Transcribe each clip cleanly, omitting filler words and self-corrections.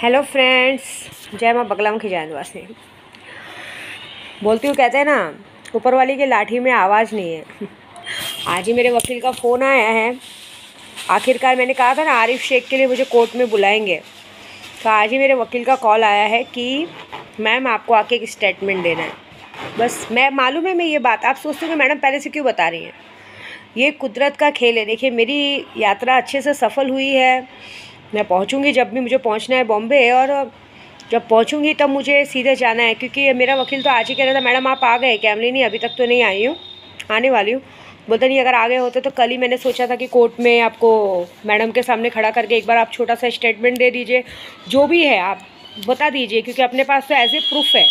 Hello friends, जय माँ बगला मुखी जय निवासी। बोलती हूँ, कहते हैं ना, ऊपर वाली की लाठी में आवाज़ नहीं है। आज ही मेरे वकील का फ़ोन आया है। आखिरकार मैंने कहा था ना आरिफ शेख के लिए मुझे कोर्ट में बुलाएंगे, तो आज ही मेरे वकील का कॉल आया है कि मैम आपको आके एक स्टेटमेंट देना है। बस मैं मालूम है मैं ये बात आप सोचते हो कि मैडम पहले से क्यों बता रही हैं। ये कुदरत का खेल है। देखिए, मेरी यात्रा अच्छे से सफल हुई है। मैं पहुंचूंगी जब भी मुझे पहुंचना है बॉम्बे, और जब पहुंचूंगी तब मुझे सीधे जाना है, क्योंकि मेरा वकील तो आज ही कह रहा था मैडम आप आ गए क्या? नहीं, अभी तक तो नहीं आई हूँ, आने वाली हूँ। बोलते नहीं, अगर आ गए होते तो कल ही मैंने सोचा था कि कोर्ट में आपको मैडम के सामने खड़ा करके एक बार आप छोटा सा स्टेटमेंट दे दीजिए, जो भी है आप बता दीजिए, क्योंकि अपने पास तो एज ए प्रूफ है।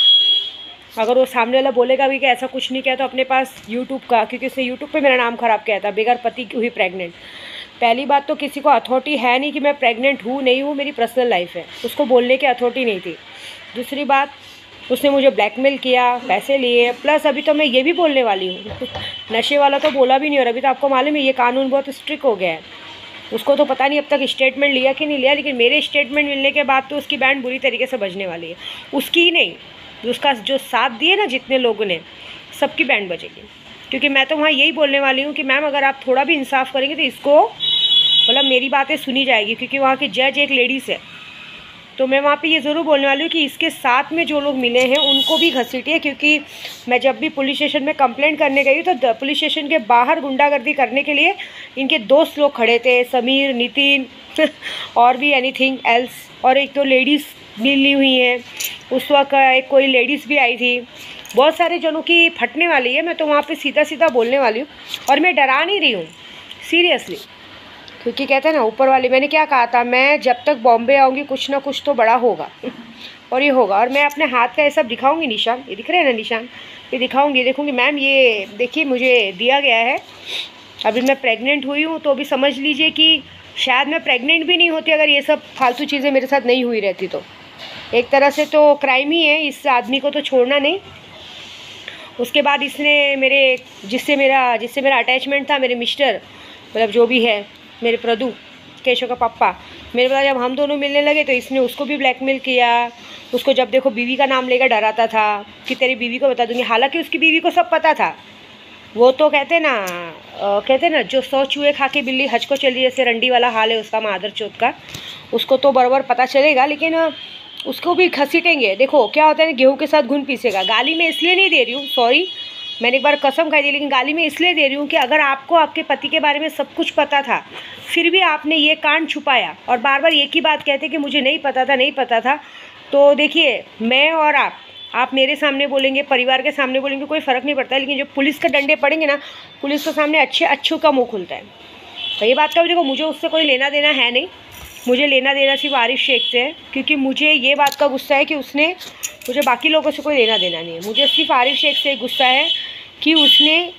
अगर वो सामने वाला बोलेगा भी कि ऐसा कुछ नहीं किया, तो अपने पास यूट्यूब का, क्योंकि उसने यूट्यूब पे मेरा नाम ख़राब किया था, बगैर पति की हुई प्रेग्नेंट। पहली बात तो किसी को अथॉरिटी है नहीं कि मैं प्रेग्नेंट हूँ नहीं हूँ, मेरी पर्सनल लाइफ है, उसको बोलने की अथॉरिटी नहीं थी। दूसरी बात, उसने मुझे ब्लैकमेल किया, पैसे लिए, प्लस अभी तो मैं ये भी बोलने वाली हूँ नशे वाला तो बोला भी नहीं। और अभी तो आपको मालूम है ये कानून बहुत स्ट्रिक्ट हो गया है। उसको तो पता नहीं अब तक स्टेटमेंट लिया कि नहीं लिया, लेकिन मेरे स्टेटमेंट मिलने के बाद तो उसकी बैंड बुरी तरीके से बजने वाली है। उसकी ही नहीं, उसका जो साथ दिए ना जितने लोगों ने, सबकी बैंड बजेगी। क्योंकि मैं तो वहाँ यही बोलने वाली हूँ कि मैम अगर आप थोड़ा भी इंसाफ करेंगे तो इसको, मतलब मेरी बातें सुनी जाएगी, क्योंकि वहाँ की जज एक लेडीज़ है। तो मैं वहाँ पे ये ज़रूर बोलने वाली हूँ कि इसके साथ में जो लोग मिले हैं उनको भी घसीटिए, क्योंकि मैं जब भी पुलिस स्टेशन में कंप्लेंट करने गई तो पुलिस स्टेशन के बाहर गुंडागर्दी करने के लिए इनके दोस्त लोग खड़े थे, समीर, नितिन और भी एनीथिंग एल्स, और एक तो लेडीज़ मिली हुई हैं। उस वक्त एक कोई लेडीज़ भी आई थी। बहुत सारे जनों की फटने वाली है। मैं तो वहाँ पर सीधा सीधा बोलने वाली हूँ, और मैं डरा नहीं रही हूँ सीरियसली, क्योंकि कहते हैं ना ऊपर वाले, मैंने क्या कहा था, मैं जब तक बॉम्बे आऊँगी कुछ ना कुछ तो बड़ा होगा और ये होगा। और मैं अपने हाथ का ये सब दिखाऊंगी, निशान ये दिख रहे हैं ना, निशान ये दिखाऊंगी, देखूंगी मैम ये देखिए मुझे दिया गया है। अभी मैं प्रेग्नेंट हुई हूँ, तो अभी समझ लीजिए कि शायद मैं प्रेग्नेंट भी नहीं होती अगर ये सब फालतू चीज़ें मेरे साथ नहीं हुई रहती। तो एक तरह से तो क्राइम ही है, इस आदमी को तो छोड़ना नहीं। उसके बाद इसने मेरे जिससे मेरा अटैचमेंट था, मेरे मिस्टर, मतलब जो भी है, मेरे प्रदू, केशव का पापा, मेरे पास जब हम दोनों मिलने लगे तो इसने उसको भी ब्लैकमेल किया। उसको जब देखो बीवी का नाम लेकर डराता था कि तेरी बीवी को बता दूंगी, हालांकि उसकी बीवी को सब पता था। वो तो कहते ना जो 100 चूहे खा के बिल्ली हज को चली, जैसे रंडी वाला हाल है उसका, मादर चौथ का। उसको तो बराबर पता चलेगा, लेकिन उसको भी घसीटेंगे। देखो क्या होता है, गेहूँ के साथ घुन पीसेगा। गाली मैं इसलिए नहीं दे रही हूँ, सॉरी, मैंने एक बार कसम खाई थी, लेकिन गाली मैं इसलिए दे रही हूँ कि अगर आपको आपके पति के बारे में सब कुछ पता था, फिर भी आपने ये कांड छुपाया और बार बार एक ही बात कहते कि मुझे नहीं पता था, तो देखिए मैं और आप मेरे सामने बोलेंगे, परिवार के सामने बोलेंगे, कोई फ़र्क नहीं पड़ता, लेकिन जब पुलिस के डंडे पड़ेंगे ना, पुलिस के सामने अच्छों का मुँह खुलता है। तो ये बात का भी देखो, मुझे उससे कोई लेना देना है नहीं। मुझे लेना देना सिर्फ आरिफ शेख से है, क्योंकि मुझे ये बात का गुस्सा है कि उसने, मुझे बाकी लोगों से कोई लेना देना नहीं है, मुझे सिर्फ आरिफ शेख से गुस्सा है कि उसने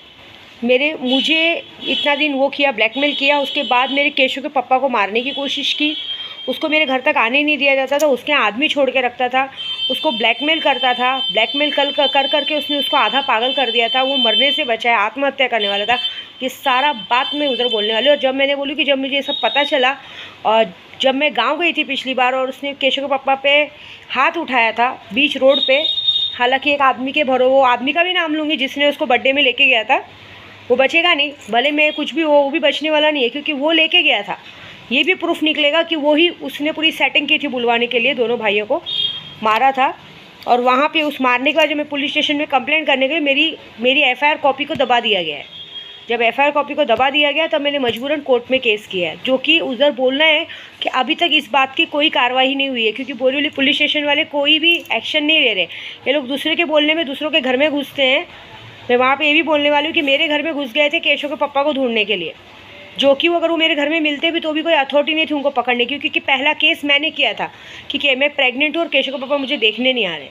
मुझे इतना दिन वो किया, ब्लैकमेल किया। उसके बाद मेरे केशव के पापा को मारने की कोशिश की। उसको मेरे घर तक आने नहीं दिया जाता था, उसके आदमी छोड़ के रखता था, उसको ब्लैकमेल करता था। ब्लैकमेल कर करके उसने उसको आधा पागल कर दिया था। वो मरने से बचा है, आत्महत्या करने वाला था। ये सारा बात मैं उधर बोलने वाली हूँ। और जब मैंने बोली कि जब मुझे ये सब पता चला, और जब मैं गाँव गई थी पिछली बार और उसने केशव के पापा पे हाथ उठाया था बीच रोड पे, हालांकि एक आदमी के वो आदमी का भी नाम लूँगी जिसने उसको बर्थडे में लेके गया था, वो बचेगा नहीं, भले मैं कुछ भी हो, वो भी बचने वाला नहीं है, क्योंकि वो लेके गया था। ये भी प्रूफ निकलेगा कि वो ही, उसने पूरी सेटिंग की थी बुलवाने के लिए, दोनों भाइयों को मारा था। और वहाँ पे उस मारने के बाद जब मैं पुलिस स्टेशन में कंप्लेंट करने गई, मेरी एफआईआर कॉपी को दबा दिया गया है। जब एफआईआर कॉपी को दबा दिया गया तब मैंने मजबूरन कोर्ट में केस किया है, जो कि उधर बोलना है कि अभी तक इस बात की कोई कार्रवाई नहीं हुई है, क्योंकि बोरीवली पुलिस स्टेशन वाले कोई भी एक्शन नहीं ले रहे। ये लोग दूसरे के बोलने में दूसरों के घर में घुसते हैं। मैं वहाँ पे ये भी बोलने वाली हूँ कि मेरे घर में घुस गए थे केशव के पापा को ढूंढने के लिए, जो कि अगर वो मेरे घर में मिलते भी तो भी कोई अथॉरिटी नहीं थी उनको पकड़ने की, क्योंकि पहला केस मैंने किया था कि मैं प्रेग्नेंट हूँ और केशव के पापा मुझे देखने नहीं आ रहे।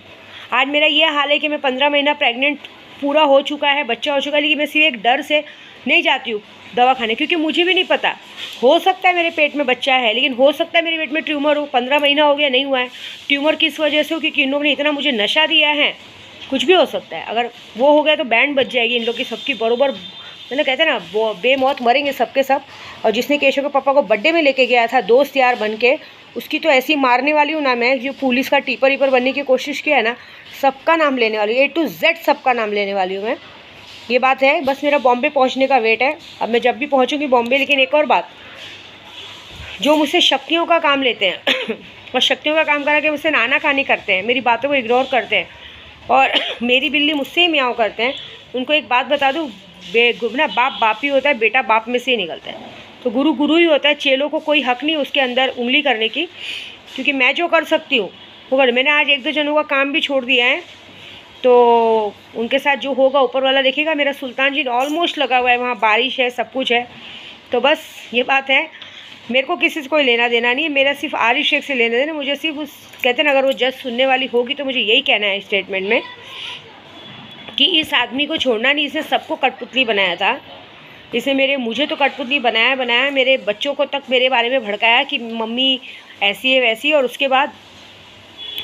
आज मेरा ये हाल है कि मैं 15 महीना प्रेग्नेंट पूरा हो चुका है, बच्चा हो चुका है, लेकिन मैं सिर्फ एक डर से नहीं जाती हूँ दवा खाने, क्योंकि मुझे भी नहीं पता, हो सकता है मेरे पेट में बच्चा है, लेकिन हो सकता है मेरे पेट में ट्यूमर हो। 15 महीना हो गया, नहीं हुआ है। ट्यूमर किस वजह से हो? क्योंकि इन लोगों ने इतना मुझे नशा दिया है, कुछ भी हो सकता है। अगर वो हो गया तो बैंड बच जाएगी इन लोग की सबकी, बरोबर मतलब कहते हैं ना बेमौत मरेंगे सबके सब। और जिसने केशव के पापा को बर्थडे में लेके गया था दोस्त यार बन के, उसकी तो ऐसी मारने वाली हूँ ना मैं, जो पुलिस का टीपर वीपर बनने की कोशिश किया है ना, सबका नाम लेने वाली हूँ, A to Z सबका नाम लेने वाली हूँ मैं। ये बात है। बस मेरा बॉम्बे पहुँचने का वेट है। अब मैं जब भी पहुँचूँगी बॉम्बे। लेकिन एक और बात, जो मुझसे शक्तियों का काम लेते हैं और शक्तियों का काम करा के मुझसे नानाकानी करते हैं, मेरी बातों को इग्नोर करते हैं और मेरी बिल्ली मुझसे ही म्याऊं करते हैं, उनको एक बात बता दूँ, ना बाप बाप ही होता है, बेटा बाप में से ही निकलता है। तो गुरु गुरु ही होता है। चेलों को कोई हक नहीं उसके अंदर उंगली करने की, क्योंकि मैं जो कर सकती हूँ वो कर। मैंने आज 1-2 जनों का काम भी छोड़ दिया है, तो उनके साथ जो होगा ऊपर वाला देखेगा। मेरा सुल्तान जी ऑलमोस्ट लगा हुआ है, वहाँ बारिश है, सब कुछ है। तो बस ये बात है, मेरे को किसी से कोई लेना देना नहीं है, मेरा सिर्फ आरिफ शेख से लेना देना। मुझे सिर्फ उस कहते हैं ना, अगर वो जज सुनने वाली होगी तो मुझे यही कहना है स्टेटमेंट में कि इस आदमी को छोड़ना नहीं। इसने सबको कठपुतली बनाया था। इसने मुझे तो कठपुतली बनाया, मेरे बच्चों को तक मेरे बारे में भड़काया कि मम्मी ऐसी है वैसी है। और उसके बाद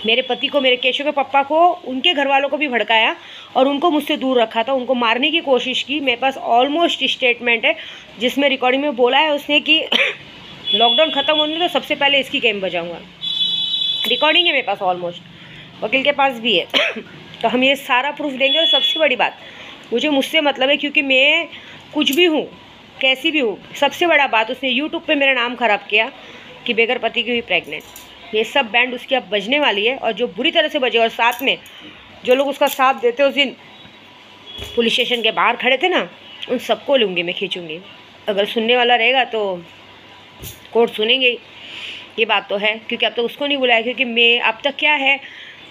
मेरे पति को, मेरे केशव के पापा को, उनके घर वालों को भी भड़काया और उनको मुझसे दूर रखा था, उनको मारने की कोशिश की। मेरे पास ऑलमोस्ट स्टेटमेंट है जिसमें रिकॉर्डिंग में बोला है उसने कि लॉकडाउन ख़त्म होने तो सबसे पहले इसकी गेम बजाऊंगा। रिकॉर्डिंग है मेरे पास ऑलमोस्ट, वकील के पास भी है। तो हम ये सारा प्रूफ देंगे। और सबसे बड़ी बात, मुझसे मतलब है, क्योंकि मैं कुछ भी हूँ, कैसी भी हूँ। सबसे बड़ा बात, उसने यूट्यूब पे मेरा नाम ख़राब किया कि बेगर पति की हुई प्रेग्नेंट। ये सब बैंड उसकी अब बजने वाली है, और जो बुरी तरह से बजे। और साथ में जो लोग उसका साथ देते उस दिन पुलिस स्टेशन के बाहर खड़े थे ना, उन सबको लूँगी मैं, खींचूँगी। अगर सुनने वाला रहेगा तो कोर्ट सुनेंगे ही, ये बात तो है। क्योंकि अब तक उसको नहीं बुलाया, क्योंकि मैं अब तक क्या है,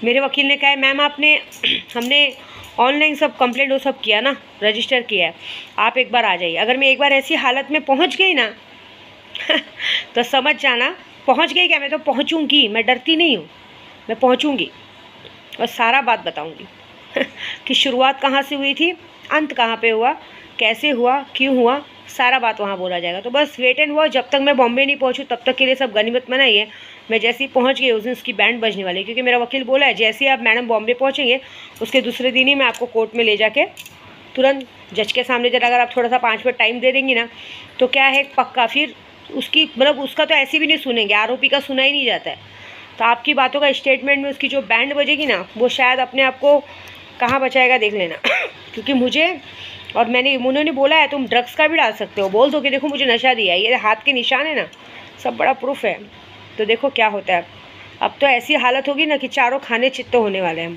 मेरे वकील ने कहा है मैम हमने ऑनलाइन सब कंप्लेंट वो सब किया ना, रजिस्टर किया है, आप एक बार आ जाइए। अगर मैं एक बार ऐसी हालत में पहुंच गई ना तो समझ जाना, पहुंच गई क्या, मैं तो पहुंचूंगी, मैं डरती नहीं हूँ, मैं पहुंचूंगी और सारा बात बताऊंगी कि शुरुआत कहाँ से हुई थी, अंत कहाँ पे हुआ, कैसे हुआ, क्यों हुआ, सारा बात वहाँ बोला जाएगा। तो बस वेट एंड वॉच। जब तक मैं बॉम्बे नहीं पहुँचूँ तब तक के लिए सब गनीमत मनाइए। मैं जैसे ही पहुँच गई उस दिन उसकी बैंड बजने वाली है, क्योंकि मेरा वकील बोला है जैसे ही आप मैडम बॉम्बे पहुँचेंगे उसके दूसरे दिन ही मैं आपको कोर्ट में ले जाके तुरंत जज के सामने, जरा अगर आप थोड़ा सा 5 मिनट टाइम दे देंगी ना तो क्या है, पक्का फिर उसकी मतलब उसका तो ऐसे भी नहीं सुनेंगे, आरोपी का सुना ही नहीं जाता है। तो आपकी बातों का स्टेटमेंट में उसकी जो बैंड बजेगी ना, वो शायद अपने आप को कहाँ बचाएगा देख लेना। क्योंकि मुझे और उन्होंने बोला है तुम ड्रग्स का भी डाल सकते हो, बोल दो कि देखो मुझे नशा दिया है, ये हाथ के निशान है ना, सब बड़ा प्रूफ है। तो देखो क्या होता है। अब तो ऐसी हालत होगी ना कि चारों खाने चित्त होने वाले हैं,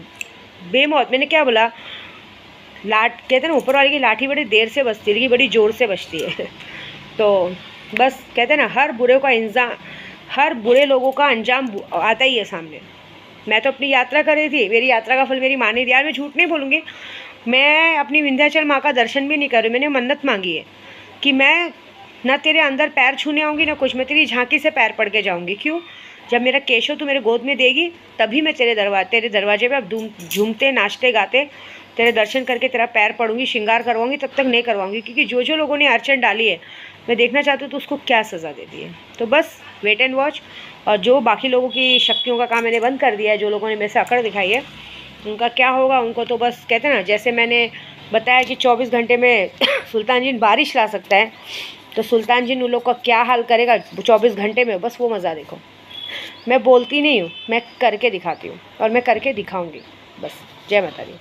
बेमौत। मैंने क्या बोला, कहते हैं ना ऊपर वाले की लाठी बड़ी देर से बजती है लेकिन बड़ी ज़ोर से बजती है। तो बस कहते हैं ना, हर बुरे लोगों का अंजाम आता ही है सामने। मैं तो अपनी यात्रा कर रही थी, मेरी यात्रा का फल मेरी माँ ने दिया। मैं झूठ नहीं बोलूँगी, मैं अपनी विंध्याचल माँ का दर्शन भी नहीं कर रही। मैंने मन्नत मांगी है कि मैं ना तेरे अंदर पैर छूने आऊँगी ना कुछ, मैं तेरी झांकी से पैर पड़ के जाऊँगी। क्यों, जब मेरा केशव तू मेरे गोद में देगी तभी मैं तेरे दरवाजे पे अब झूमते नाचते गाते तेरे दर्शन करके तेरा पैर पड़ूंगी, श्रृंगार करवाऊंगी। तब तक नहीं करवाऊंगी, क्योंकि जो लोगों ने अड़चन डाली है मैं देखना चाहती हूँ तो उसको क्या सज़ा देती है। तो बस वेट एंड वॉच। और जो बाकी लोगों की शक्तियों का काम मैंने बंद कर दिया है, जो लोगों ने मेरे से अकड़ दिखाई है, उनका क्या होगा, उनको तो बस कहते हैं ना, जैसे मैंने बताया कि 24 घंटे में सुल्तान जिन बारिश ला सकता है, तो सुल्तान जिन उन लोग का क्या हाल करेगा 24 घंटे में, बस वो मज़ा देखो। मैं बोलती नहीं हूँ, मैं करके दिखाती हूँ और मैं करके दिखाऊँगी। बस जय माता दी।